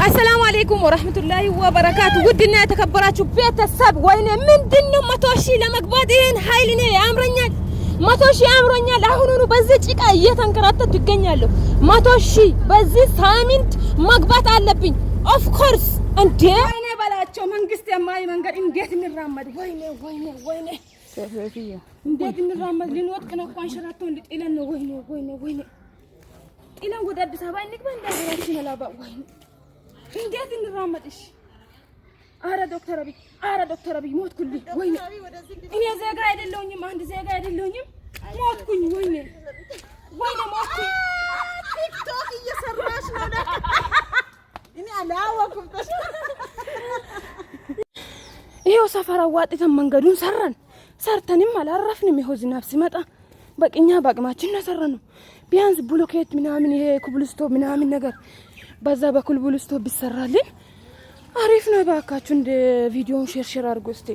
السلام عليكم ورحمة الله وبركاته. ودنا تكبراتشو بيت السب وين من دنيا ما توشي لمقبادين هايلني أمرنيال ما توشي أمرنيال أهونو بزج إك أيتان كراتة تجنيالو ما توشي بزج سامنت مقبات على بين of course أنت وين بلاتشو من قستي ماي من قال إن جيت من الرماد وين سفيفية إن من الرماد لنوت كنا قوان شراتون إلى إنه وين إلى وداد سبعين نقبل ندرسين لا بقى وين እንዴት እንራመድሽ? አረ ዶክተር አብይ ሞት ኩልኝ ወይኔ እኔ ዜጋ አይደለሁኝም አንድ ዜጋ አይደለሁኝም ሞትኩኝ ወይኔ ሞትኩኝ ቲክቶክ እየሰራሽ ነው እኔ አላወኩም ይሄው ሰፈር አዋጥተን መንገዱን ሰርተንም አላረፍንም ይሄው ዝናብ ሲመጣ በቅኛ ባቅማችን ነው ሰራነው ቢያንስ ብሎኬት ምናምን ይሄ ኩብልስቶ ምናምን ነገር በዛ በኩል ብልስቶ ቢሰራልን አሪፍ ነው። ባካችሁ እንደ ቪዲዮውን ሼር አድርጉ እስቲ።